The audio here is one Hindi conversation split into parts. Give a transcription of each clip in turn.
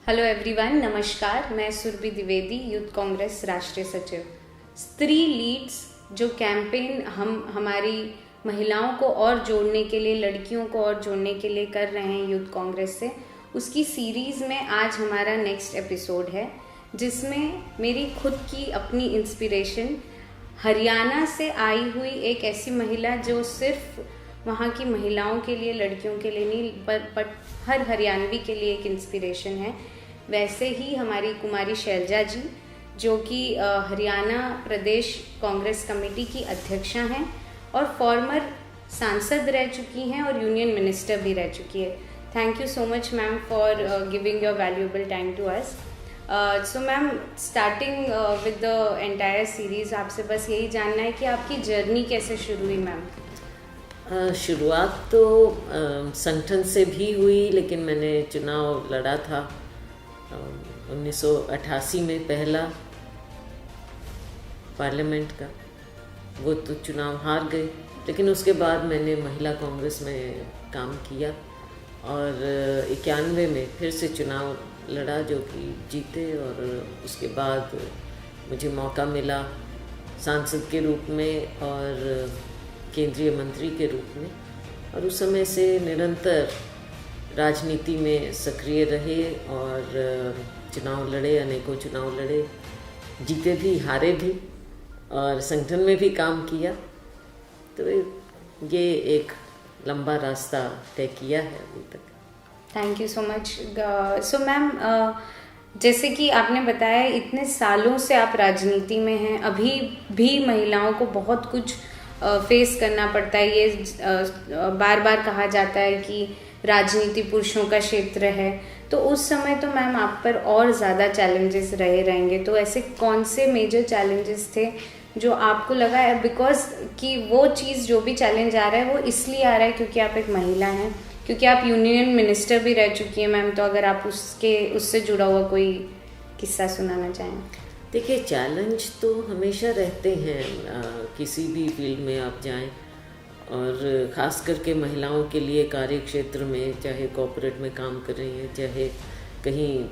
हेलो एवरीवन, नमस्कार। मैं सुरभि द्विवेदी, यूथ कांग्रेस राष्ट्रीय सचिव। स्त्री लीड्स जो कैंपेन हम हमारी महिलाओं को और जोड़ने के लिए, लड़कियों को और जोड़ने के लिए कर रहे हैं यूथ कांग्रेस से, उसकी सीरीज़ में आज हमारा नेक्स्ट एपिसोड है, जिसमें मेरी खुद की अपनी इंस्पिरेशन हरियाणा से आई हुई एक ऐसी महिला जो सिर्फ वहाँ की महिलाओं के लिए, लड़कियों के लिए नहीं, पर हर हरियाणवी के लिए एक इंस्पिरेशन है। वैसे ही हमारी कुमारी शैलजा जी, जो कि हरियाणा प्रदेश कांग्रेस कमेटी की अध्यक्षा हैं और फॉर्मर सांसद रह चुकी हैं और यूनियन मिनिस्टर भी रह चुकी है। Thank you so much ma'am for giving your valuable time to us. So ma'am, starting with the entire series, आपसे बस यही जानना है कि आपकी जर्नी कैसे शुरू हुई मैम? शुरुआत तो संगठन से भी हुई, लेकिन मैंने चुनाव लड़ा था 1988 में, पहला पार्लियामेंट का। वो तो चुनाव हार गए, लेकिन उसके बाद मैंने महिला कांग्रेस में काम किया और 91 में फिर से चुनाव लड़ा, जो कि जीते। और उसके बाद मुझे मौका मिला सांसद के रूप में और केंद्रीय मंत्री के रूप में, और उस समय से निरंतर राजनीति में सक्रिय रहे और चुनाव लड़े, अनेकों चुनाव लड़े, जीते भी, हारे भी, और संगठन में भी काम किया। तो ये एक लंबा रास्ता तय किया है अभी तक। Thank you so much. So ma'am, जैसे कि आपने बताया, इतने सालों से आप राजनीति में हैं, अभी भी महिलाओं को बहुत कुछ फेस करना पड़ता है। ये बार बार कहा जाता है कि राजनीति पुरुषों का क्षेत्र है, तो उस समय तो मैम आप पर और ज़्यादा चैलेंजेस रहेंगे। तो ऐसे कौन से मेजर चैलेंजेस थे जो आपको लगा है, बिकॉज कि वो चीज़, जो भी चैलेंज आ रहा है वो इसलिए आ रहा है क्योंकि आप एक महिला हैं, क्योंकि आप यूनियन मिनिस्टर भी रह चुकी हैं मैम। तो अगर आप उससे जुड़ा हुआ कोई किस्सा सुनाना चाहें। देखिए, चैलेंज तो हमेशा रहते हैं, किसी भी फील्ड में आप जाएं, और ख़ास करके महिलाओं के लिए कार्य क्षेत्र में, चाहे कॉर्पोरेट में काम कर रही हैं, चाहे कहीं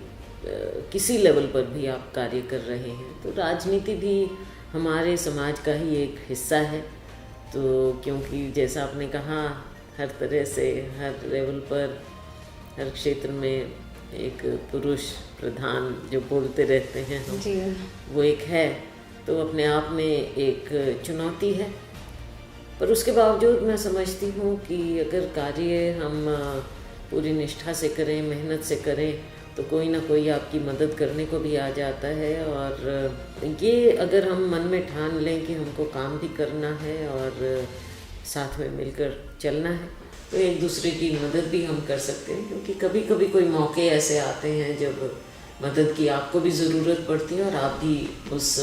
किसी लेवल पर भी आप कार्य कर रहे हैं, तो राजनीति भी हमारे समाज का ही एक हिस्सा है। तो क्योंकि जैसा आपने कहा, हर तरह से, हर लेवल पर, हर क्षेत्र में एक पुरुष प्रधान जो बोलते रहते हैं हम जी, वो एक है, तो अपने आप में एक चुनौती है। पर उसके बावजूद मैं समझती हूँ कि अगर कार्य हम पूरी निष्ठा से करें, मेहनत से करें, तो कोई ना कोई आपकी मदद करने को भी आ जाता है। और ये अगर हम मन में ठान लें कि हमको काम भी करना है और साथ में मिलकर चलना है, तो एक दूसरे की मदद भी हम कर सकते हैं। क्योंकि कभी कभी कोई मौके ऐसे आते हैं जब मदद की आपको भी ज़रूरत पड़ती है और आप भी उस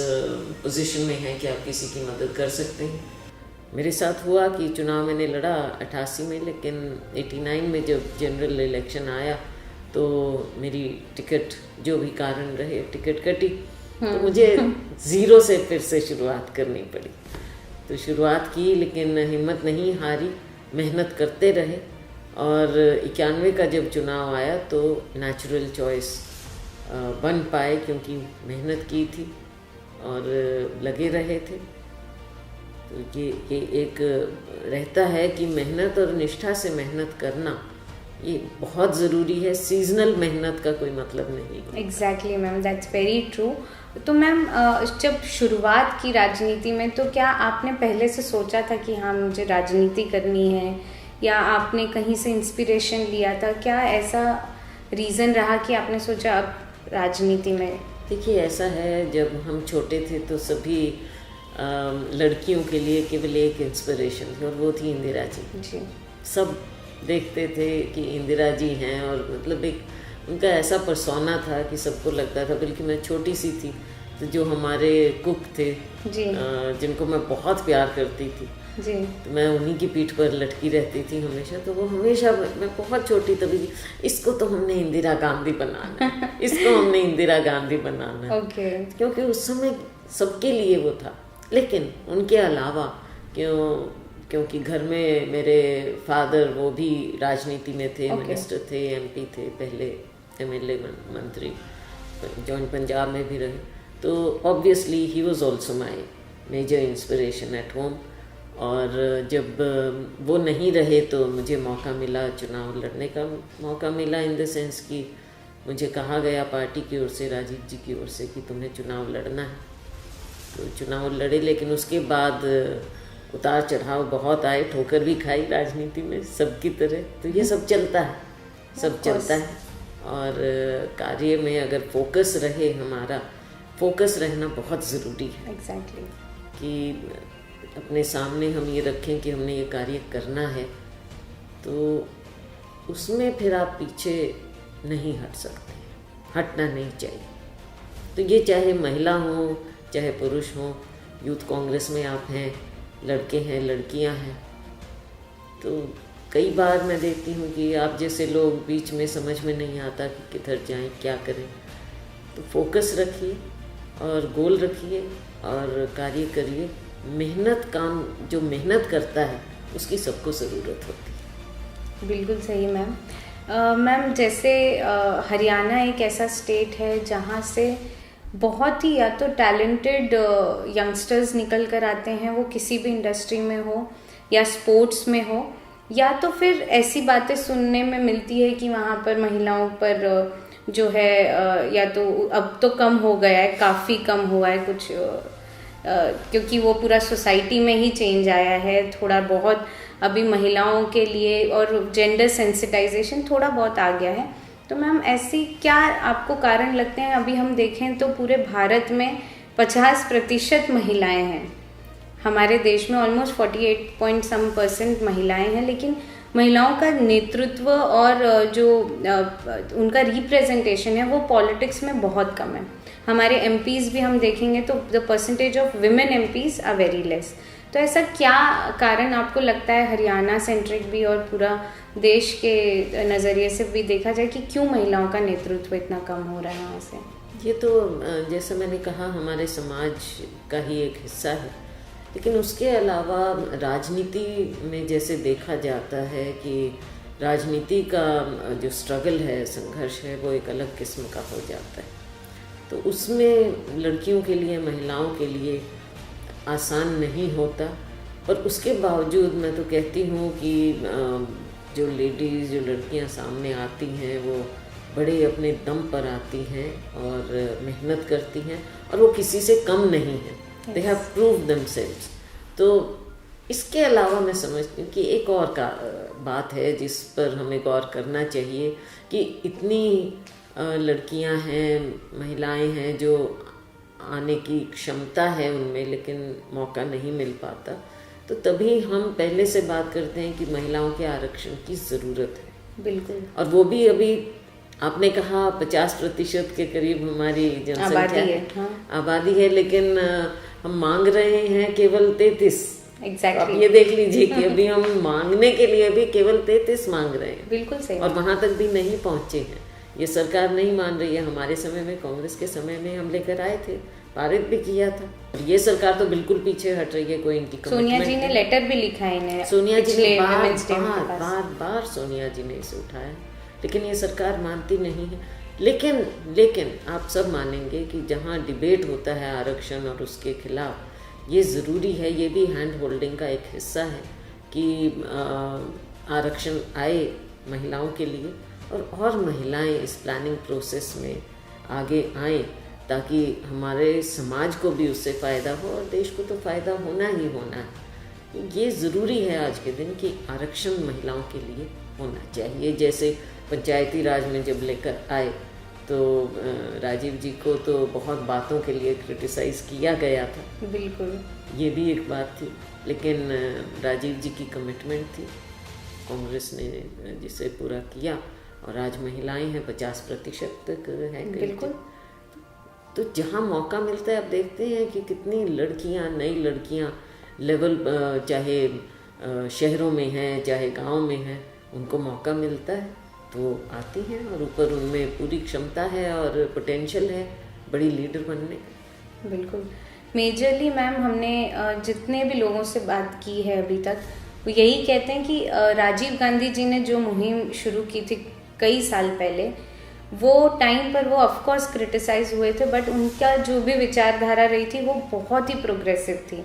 पोजीशन में हैं कि आप किसी की मदद कर सकते हैं। मेरे साथ हुआ कि चुनाव मैंने लड़ा 88 में, लेकिन 89 में जब जनरल इलेक्शन आया तो मेरी टिकट, जो भी कारण रहे, टिकट कटी, तो मुझे ज़ीरो से फिर से शुरुआत करनी पड़ी। तो शुरुआत की, लेकिन हिम्मत नहीं हारी, मेहनत करते रहे। और 91 का जब चुनाव आया तो नेचुरल चॉइस बन पाए, क्योंकि मेहनत की थी और लगे रहे थे। तो ये एक रहता है कि मेहनत और निष्ठा से मेहनत करना ये बहुत ज़रूरी है। सीजनल मेहनत का कोई मतलब नहीं। Exactly ma'am, that's very true. तो मैम, जब शुरुआत की राजनीति में, तो क्या आपने पहले से सोचा था कि हाँ मुझे राजनीति करनी है, या आपने कहीं से इंस्पिरेशन लिया था? क्या ऐसा रीज़न रहा कि आपने सोचा अब राजनीति में? देखिए, ऐसा है, जब हम छोटे थे तो सभी लड़कियों के लिए केवल एक इंस्पिरेशन थी, और वो थी इंदिरा जी। सब देखते थे कि इंदिरा जी हैं, और मतलब एक उनका ऐसा परसोना था कि सबको लगता था। बल्कि मैं छोटी सी थी तो जो हमारे कुक थे जी, जिनको मैं बहुत प्यार करती थी जी, तो मैं उन्हीं की पीठ पर लटकी रहती थी हमेशा। तो वो हमेशा, मैं बहुत छोटी तभी, इसको तो हमने इंदिरा गांधी बनाना है, इसको हमने इंदिरा गांधी बनाना है। ओके। क्योंकि उस समय सबके लिए वो था। लेकिन उनके अलावा क्योंकि घर में मेरे फादर वो भी राजनीति में थे, मिनिस्टर थे, एमपी थे पहले MLA मंत्री, जॉइंट पंजाब में भी रहे, तो obviously he was also my major inspiration at home. और जब वो नहीं रहे तो मुझे मौका मिला, चुनाव लड़ने का मौका मिला, इन द सेंस कि मुझे कहा गया पार्टी की ओर से, राजीव जी की ओर से, कि तुम्हें चुनाव लड़ना है। तो चुनाव लड़े, लेकिन उसके बाद उतार चढ़ाव बहुत आए, ठोकर भी खाई राजनीति में सबकी तरह। तो ये सब चलता है, सब चलता है। और कार्य में अगर फोकस रहे, हमारा फोकस रहना बहुत ज़रूरी है। एग्जैक्टली कि अपने सामने हम ये रखें कि हमने ये कार्य करना है, तो उसमें फिर आप पीछे नहीं हट सकते, हटना नहीं चाहिए। तो ये चाहे महिला हो चाहे पुरुष हो, यूथ कांग्रेस में आप हैं, लड़के हैं, लड़कियां हैं, तो कई बार मैं देखती हूँ कि आप जैसे लोग बीच में समझ में नहीं आता कि किधर जाएं, क्या करें। तो फोकस रखिए और गोल रखिए और कार्य करिए। मेहनत, काम जो मेहनत करता है उसकी सबको ज़रूरत होती है। बिल्कुल सही मैम। मैम जैसे हरियाणा एक ऐसा स्टेट है जहाँ से बहुत ही या तो टैलेंटेड यंगस्टर्स निकल कर आते हैं, वो किसी भी इंडस्ट्री में हो या स्पोर्ट्स में हो, या तो फिर ऐसी बातें सुनने में मिलती है कि वहाँ पर महिलाओं पर जो है या तो अब तो कम हो गया है, काफ़ी कम हुआ है कुछ, क्योंकि वो पूरा सोसाइटी में ही चेंज आया है थोड़ा बहुत, अभी महिलाओं के लिए और जेंडर सेंसिटाइजेशन थोड़ा बहुत आ गया है। तो मैम ऐसी क्या आपको कारण लगते हैं? अभी हम देखें तो पूरे भारत में 50% महिलाएं हैं, हमारे देश में ऑलमोस्ट 48% महिलाएं हैं, लेकिन महिलाओं का नेतृत्व और जो उनका रिप्रेजेंटेशन है वो पॉलिटिक्स में बहुत कम है। हमारे MPs भी हम देखेंगे तो the percentage of women MPs are very less. तो ऐसा क्या कारण आपको लगता है, हरियाणा सेंट्रिक भी और पूरा देश के नज़रिए से भी देखा जाए, कि क्यों महिलाओं का नेतृत्व इतना कम हो रहा है वहाँ से? ये तो जैसे मैंने कहा हमारे समाज का ही एक हिस्सा है, लेकिन उसके अलावा राजनीति में जैसे देखा जाता है कि राजनीति का जो स्ट्रगल है, संघर्ष है, वो एक अलग किस्म का हो जाता है। तो उसमें लड़कियों के लिए, महिलाओं के लिए आसान नहीं होता। और उसके बावजूद मैं तो कहती हूँ कि जो लेडीज़, जो लड़कियाँ सामने आती हैं, वो बड़े अपने दम पर आती हैं और मेहनत करती हैं, और वो किसी से कम नहीं है। They have prove themselves. तो इसके अलावा मैं समझती हूँ कि एक और का बात है जिस पर हमें गौर करना चाहिए, कि इतनी लड़कियां हैं, महिलाएं हैं जो आने की क्षमता है उनमें, लेकिन मौका नहीं मिल पाता। तो तभी हम पहले से बात करते हैं कि महिलाओं के आरक्षण की ज़रूरत है। बिल्कुल। और वो भी अभी आपने कहा 50% के करीब हमारी जनसंख्या है, हाँ। आबादी है, लेकिन हम मांग रहे हैं केवल 33। Exactly. आप ये देख लीजिए कि अभी हम मांगने के लिए भी केवल 33 मांग रहे हैं। बिल्कुल सही। और वहाँ तक भी नहीं पहुँचे हैं। ये सरकार नहीं मान रही है। हमारे समय में, कांग्रेस के समय में हम लेकर आए थे, पारित भी किया था। ये सरकार तो बिल्कुल पीछे हट रही है, कोई इनकी सोनिया जी ने लेटर भी लिखा है इन्हें, सोनिया जी ने बार सोनिया जी ने इसे उठाया, लेकिन ये सरकार मानती नहीं है। लेकिन आप सब मानेंगे कि जहाँ डिबेट होता है आरक्षण और उसके खिलाफ, ये ज़रूरी है, ये भी हैंड होल्डिंग का एक हिस्सा है कि आरक्षण आए महिलाओं के लिए, और महिलाएं इस प्लानिंग प्रोसेस में आगे आएं, ताकि हमारे समाज को भी उससे फ़ायदा हो और देश को तो फ़ायदा होना ही होना है। ये ज़रूरी है आज के दिन कि आरक्षण महिलाओं के लिए होना चाहिए। जैसे पंचायती राज में जब लेकर आए तो राजीव जी को तो बहुत बातों के लिए क्रिटिसाइज़ किया गया था। बिल्कुल, ये भी एक बात थी, लेकिन राजीव जी की कमिटमेंट थी, कांग्रेस ने जिसे पूरा किया, और आज महिलाएं हैं 50% तक हैं। बिल्कुल। तो जहाँ मौका मिलता है, आप देखते हैं कि कितनी लड़कियाँ, नई लड़कियाँ लेवल, चाहे शहरों में हैं चाहे गांव में हैं, उनको मौका मिलता है तो आती हैं, और ऊपर उनमें पूरी क्षमता है और पोटेंशियल है बड़ी लीडर बनने का। बिल्कुल। मेजरली मैम, हमने जितने भी लोगों से बात की है अभी तक, वो यही कहते हैं कि राजीव गांधी जी ने जो मुहिम शुरू की थी कई साल पहले, वो टाइम पर वो ऑफ कोर्स क्रिटिसाइज हुए थे, बट उनका जो भी विचारधारा रही थी वो बहुत ही प्रोग्रेसिव थी।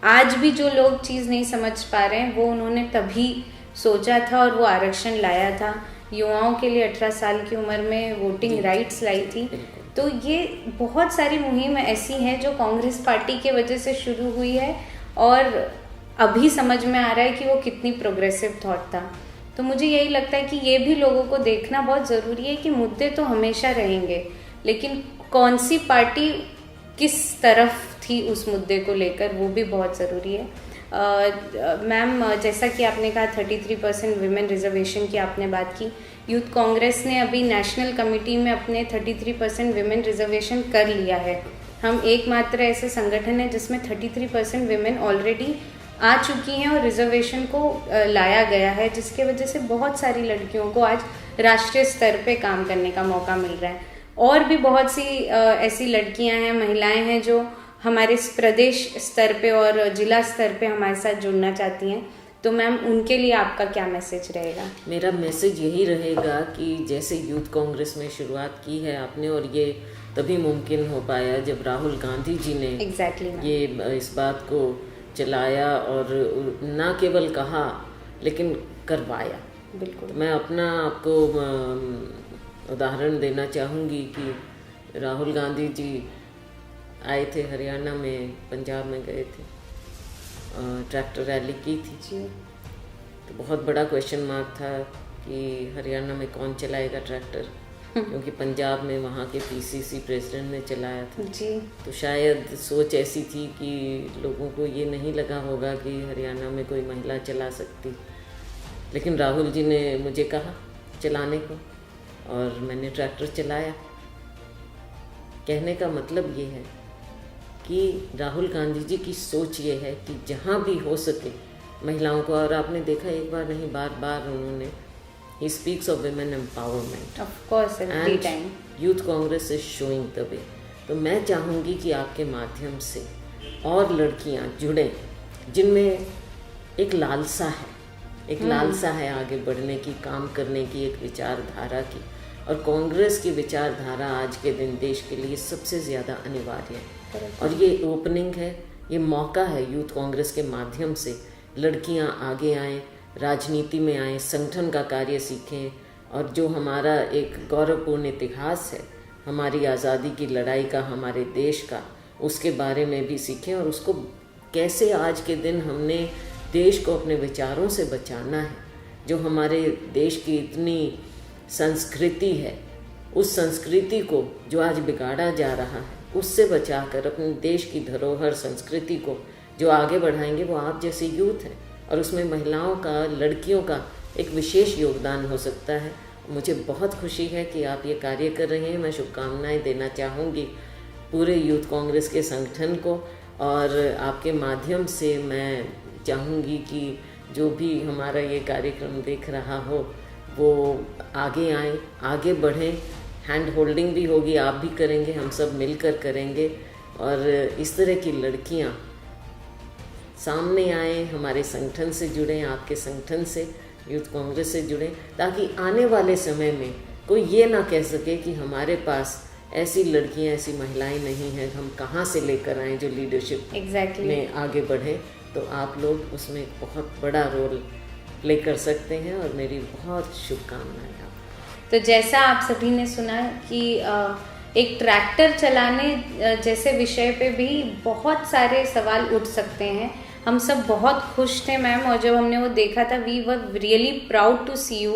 आज भी जो लोग चीज़ नहीं समझ पा रहे हैं वो उन्होंने तभी सोचा था और वो आरक्षण लाया था, युवाओं के लिए 18 साल की उम्र में वोटिंग राइट्स लाई थी। तो ये बहुत सारी मुहिम ऐसी हैं जो कांग्रेस पार्टी के वजह से शुरू हुई है और अभी समझ में आ रहा है कि वो कितनी प्रोग्रेसिव थॉट था। तो मुझे यही लगता है कि ये भी लोगों को देखना बहुत ज़रूरी है कि मुद्दे तो हमेशा रहेंगे, लेकिन कौन सी पार्टी किस तरफ थी उस मुद्दे को लेकर वो भी बहुत ज़रूरी है। मैम, जैसा कि आपने कहा 33% विमेन रिजर्वेशन की आपने बात की, यूथ कांग्रेस ने अभी नेशनल कमेटी में अपने 33% विमेन रिजर्वेशन कर लिया है। हम एकमात्र ऐसे संगठन है जिसमें 33% विमेन ऑलरेडी आ चुकी हैं और रिजर्वेशन को लाया गया है, जिसके वजह से बहुत सारी लड़कियों को आज राष्ट्रीय स्तर पे काम करने का मौका मिल रहा है। और भी बहुत सी ऐसी लड़कियां हैं, महिलाएं हैं जो हमारे प्रदेश स्तर पे और जिला स्तर पे हमारे साथ जुड़ना चाहती हैं। तो मैम, उनके लिए आपका क्या मैसेज रहेगा? मेरा मैसेज यही रहेगा कि जैसे यूथ कांग्रेस में शुरुआत की है आपने, और ये तभी मुमकिन हो पाया जब राहुल गांधी जी ने ये इस बात को चलाया और ना केवल कहा लेकिन करवाया। बिल्कुल। मैं अपना आपको उदाहरण देना चाहूँगी कि राहुल गांधी जी आए थे हरियाणा में, पंजाब में गए थे, ट्रैक्टर रैली की थी जी। तो बहुत बड़ा क्वेश्चन मार्क था कि हरियाणा में कौन चलाएगा ट्रैक्टर, क्योंकि पंजाब में वहाँ के पीसीसी प्रेसिडेंट ने चलाया था जी। तो शायद सोच ऐसी थी कि लोगों को ये नहीं लगा होगा कि हरियाणा में कोई महिला चला सकती, लेकिन राहुल जी ने मुझे कहा चलाने को और मैंने ट्रैक्टर चलाया। कहने का मतलब ये है कि राहुल गांधी जी की सोच ये है कि जहाँ भी हो सके महिलाओं को, और आपने देखा एक बार नहीं बार बार उन्होंने He speaks of women empowerment. Of course, every time. Youth Congress is showing the way. तो मैं चाहूँगी कि आपके माध्यम से और लड़कियाँ जुड़ें जिनमें एक लालसा है आगे बढ़ने की, काम करने की, एक विचारधारा की। और कांग्रेस की विचारधारा आज के दिन देश के लिए सबसे ज़्यादा अनिवार्य है। और ये ओपनिंग है, ये मौका है यूथ कांग्रेस के माध्यम से लड़कियाँ आगे आएँ, राजनीति में आए, संगठन का कार्य सीखें, और जो हमारा एक गौरवपूर्ण इतिहास है हमारी आज़ादी की लड़ाई का, हमारे देश का, उसके बारे में भी सीखें और उसको कैसे आज के दिन हमने देश को अपने विचारों से बचाना है। जो हमारे देश की इतनी संस्कृति है, उस संस्कृति को जो आज बिगाड़ा जा रहा है उससे बचाकर अपने देश की धरोहर संस्कृति को जो आगे बढ़ाएंगे वो आप जैसे यूथ हैं, और उसमें महिलाओं का, लड़कियों का एक विशेष योगदान हो सकता है। मुझे बहुत खुशी है कि आप ये कार्य कर रहे हैं। मैं शुभकामनाएं देना चाहूँगी पूरे यूथ कांग्रेस के संगठन को, और आपके माध्यम से मैं चाहूँगी कि जो भी हमारा ये कार्यक्रम देख रहा हो वो आगे आए, आगे बढ़ें। हैंड होल्डिंग भी होगी, आप भी करेंगे, हम सब मिलकर करेंगे, और इस तरह की लड़कियाँ सामने आए, हमारे संगठन से जुड़ें, आपके संगठन से, यूथ कांग्रेस से जुड़ें, ताकि आने वाले समय में कोई ये ना कह सके कि हमारे पास ऐसी लड़कियां, ऐसी महिलाएं नहीं हैं, हम कहाँ से लेकर आएँ जो लीडरशिप में आगे बढ़ें। तो आप लोग उसमें एक बहुत बड़ा रोल प्ले कर सकते हैं, और मेरी बहुत शुभकामनाएं आपको। तो जैसा आप सभी ने सुना कि एक ट्रैक्टर चलाने जैसे विषय पे भी बहुत सारे सवाल उठ सकते हैं। हम सब बहुत खुश थे मैम, और जब हमने वो देखा था we were really proud to see you.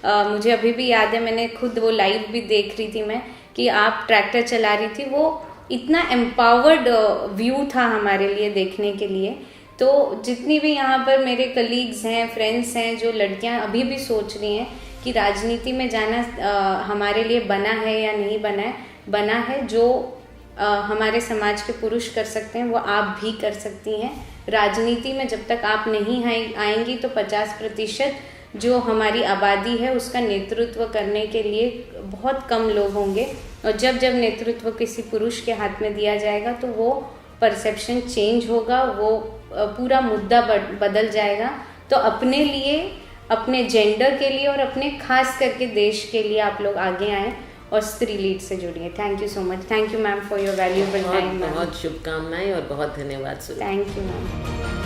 मुझे अभी भी याद है, मैंने खुद वो लाइव भी देख रही थी मैं, कि आप ट्रैक्टर चला रही थी। वो इतना एम्पावर्ड व्यू था हमारे लिए देखने के लिए। तो जितनी भी यहाँ पर मेरे कलीग्स हैं, फ्रेंड्स हैं, जो लड़कियाँ अभी भी सोच रही हैं कि राजनीति में जाना हमारे लिए बना है या नहीं बना है, जो हमारे समाज के पुरुष कर सकते हैं वो आप भी कर सकती हैं। राजनीति में जब तक आप नहीं आएंगी तो 50% जो हमारी आबादी है उसका नेतृत्व करने के लिए बहुत कम लोग होंगे, और जब नेतृत्व किसी पुरुष के हाथ में दिया जाएगा तो वो परसेप्शन चेंज होगा, वो पूरा मुद्दा बदल जाएगा। तो अपने लिए, अपने जेंडर के लिए और अपने खास करके देश के लिए आप लोग आगे आएँ और स्त्री लीड से जुड़िए। Thank you so much. Thank you ma'am for your valuable time. बहुत शुभकामनाएं और बहुत धन्यवाद। Thank you ma'am.